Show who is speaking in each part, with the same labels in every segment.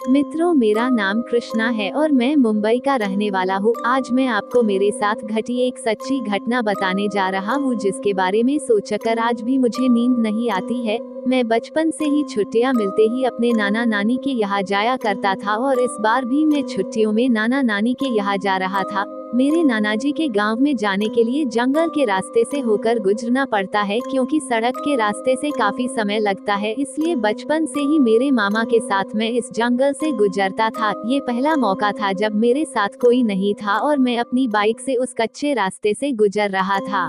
Speaker 1: मित्रों, मेरा नाम कृष्णा है और मैं मुंबई का रहने वाला हूँ। आज मैं आपको मेरे साथ घटी एक सच्ची घटना बताने जा रहा हूँ, जिसके बारे में सोचकर आज भी मुझे नींद नहीं आती है। मैं बचपन से ही छुट्टियाँ मिलते ही अपने नाना नानी के यहाँ जाया करता था और इस बार भी मैं छुट्टियों में नाना नानी के यहाँ जा रहा था। मेरे नाना जी के गांव में जाने के लिए जंगल के रास्ते से होकर गुजरना पड़ता है, क्योंकि सड़क के रास्ते से काफी समय लगता है। इसलिए बचपन से ही मेरे मामा के साथ मैं इस जंगल से गुजरता था। ये पहला मौका था जब मेरे साथ कोई नहीं था और मैं अपनी बाइक से उस कच्चे रास्ते से गुजर रहा था।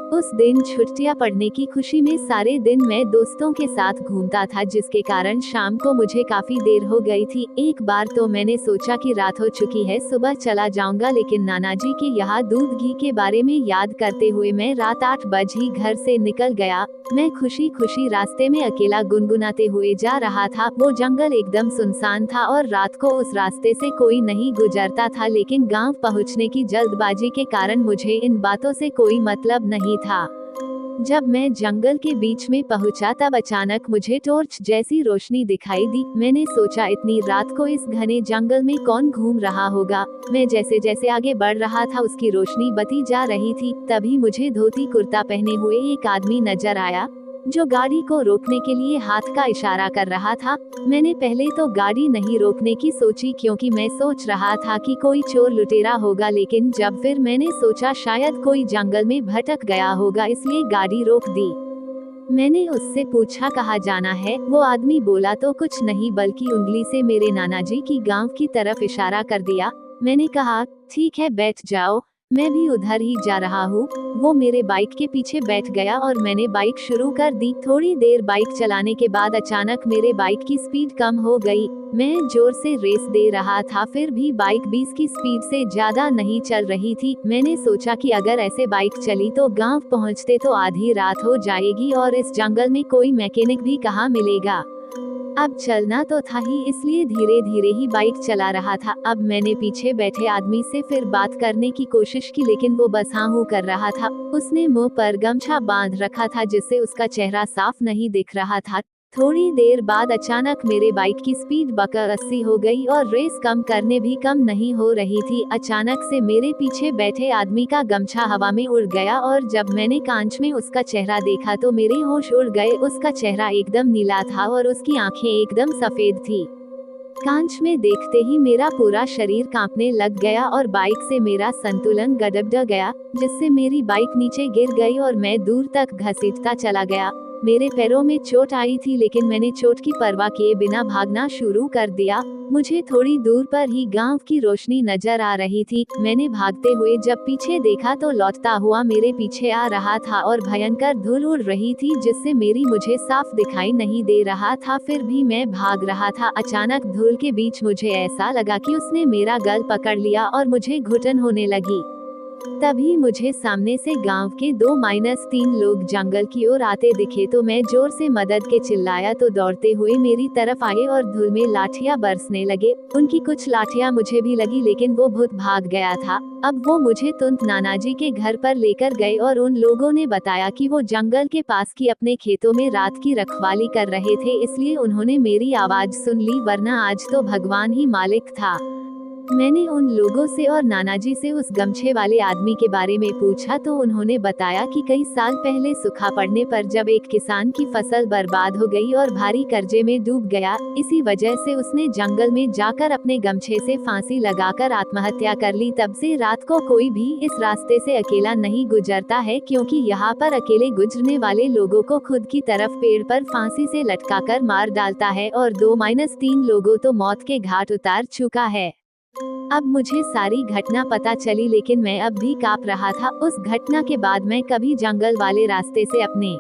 Speaker 1: उस दिन छुट्टियां पड़ने की खुशी में सारे दिन मैं दोस्तों के साथ घूमता था, जिसके कारण शाम को मुझे काफी देर हो गई थी। एक बार तो मैंने सोचा कि रात हो चुकी है, सुबह चला जाऊंगा, लेकिन नाना जी के यहाँ दूध घी के बारे में याद करते हुए मैं रात 8 बजे ही घर से निकल गया। मैं खुशी खुशी रास्ते में अकेला गुनगुनाते हुए जा रहा था। वो जंगल एकदम सुनसान था और रात को उस रास्ते से कोई नहीं गुजरता था, लेकिन गांव पहुंचने की जल्दबाजी के कारण मुझे इन बातों से कोई मतलब नहीं था। जब मैं जंगल के बीच में पहुंचा तब अचानक मुझे टॉर्च जैसी रोशनी दिखाई दी। मैंने सोचा, इतनी रात को इस घने जंगल में कौन घूम रहा होगा। मैं जैसे जैसे आगे बढ़ रहा था उसकी रोशनी बढ़ती जा रही थी। तभी मुझे धोती कुर्ता पहने हुए एक आदमी नजर आया, जो गाड़ी को रोकने के लिए हाथ का इशारा कर रहा था। मैंने पहले तो गाड़ी नहीं रोकने की सोची, क्योंकि मैं सोच रहा था कि कोई चोर लुटेरा होगा, लेकिन जब फिर मैंने सोचा शायद कोई जंगल में भटक गया होगा, इसलिए गाड़ी रोक दी। मैंने उससे पूछा कहाँ जाना है। वो आदमी बोला तो कुछ नहीं, बल्कि उंगली से मेरे नाना जी की गांव की तरफ इशारा कर दिया। मैंने कहा, ठीक है, बैठ जाओ, मैं भी उधर ही जा रहा हूँ। वो मेरे बाइक के पीछे बैठ गया और मैंने बाइक शुरू कर दी। थोड़ी देर बाइक चलाने के बाद अचानक मेरे बाइक की स्पीड कम हो गई। मैं जोर से रेस दे रहा था, फिर भी बाइक 20 की स्पीड से ज्यादा नहीं चल रही थी। मैंने सोचा कि अगर ऐसे बाइक चली तो गांव पहुंचते तो आधी रात हो जाएगी और इस जंगल में कोई मैकेनिक भी कहाँ मिलेगा। अब चलना तो था ही, इसलिए धीरे धीरे ही बाइक चला रहा था। अब मैंने पीछे बैठे आदमी से फिर बात करने की कोशिश की, लेकिन वो बस हाँ हूँ कर रहा था। उसने मुंह पर गमछा बांध रखा था, जिससे उसका चेहरा साफ नहीं दिख रहा था। थोड़ी देर बाद अचानक मेरे बाइक की स्पीड बढ़कर 80 हो गई और रेस कम करने भी कम नहीं हो रही थी। अचानक से मेरे पीछे बैठे आदमी का गमछा हवा में उड़ गया और जब मैंने कांच में उसका चेहरा देखा तो मेरे होश उड़ गए। उसका चेहरा एकदम नीला था और उसकी आंखें एकदम सफेद थी। कांच में देखते ही मेरा पूरा शरीर कांपने लग गया और बाइक से मेरा संतुलन गड़बड़ा गया, जिससे मेरी बाइक नीचे गिर गई और मैं दूर तक घसीटता चला गया। मेरे पैरों में चोट आई थी, लेकिन मैंने चोट की परवाह किए बिना भागना शुरू कर दिया। मुझे थोड़ी दूर पर ही गांव की रोशनी नजर आ रही थी। मैंने भागते हुए जब पीछे देखा तो लौटता हुआ मेरे पीछे आ रहा था और भयंकर धूल उड़ रही थी, जिससे मुझे साफ दिखाई नहीं दे रहा था। फिर भी मैं भाग रहा था। अचानक धूल के बीच मुझे ऐसा लगा कि उसने मेरा गल पकड़ लिया और मुझे घुटन होने लगी। तभी मुझे सामने से गांव के 2-3 लोग जंगल की ओर आते दिखे, तो मैं जोर से मदद के चिल्लाया तो दौड़ते हुए मेरी तरफ आए और धूल में लाठियां बरसने लगे। उनकी कुछ लाठियां मुझे भी लगी, लेकिन वो भूत भाग गया था। अब वो मुझे तुरंत नानाजी के घर पर लेकर गए और उन लोगों ने बताया कि वो जंगल के पास की अपने खेतों में रात की रखवाली कर रहे थे, इसलिए उन्होंने मेरी आवाज सुन ली, वरना आज तो भगवान ही मालिक था। मैंने उन लोगों से और नानाजी से उस गमछे वाले आदमी के बारे में पूछा तो उन्होंने बताया कि कई साल पहले सूखा पड़ने पर जब एक किसान की फसल बर्बाद हो गई और भारी कर्जे में डूब गया, इसी वजह से उसने जंगल में जाकर अपने गमछे से फांसी लगाकर आत्महत्या कर ली। तब से रात को कोई भी इस रास्ते से अकेला नहीं गुजरता है, क्योंकि यहाँ पर अकेले गुजरने वाले लोगों को खुद की तरफ पेड़ पर फांसी से लटकाकर मार डालता है और 2-3 लोगों तो मौत के घाट उतार चुका है। अब मुझे सारी घटना पता चली, लेकिन मैं अब भी कांप रहा था। उस घटना के बाद मैं कभी जंगल वाले रास्ते से अपने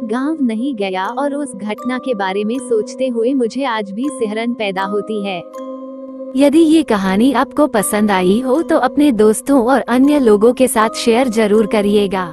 Speaker 1: गांव नहीं गया और उस घटना के बारे में सोचते हुए मुझे आज भी सिहरन पैदा होती है।
Speaker 2: यदि ये कहानी आपको पसंद आई हो तो अपने दोस्तों और अन्य लोगों के साथ शेयर जरूर करिएगा।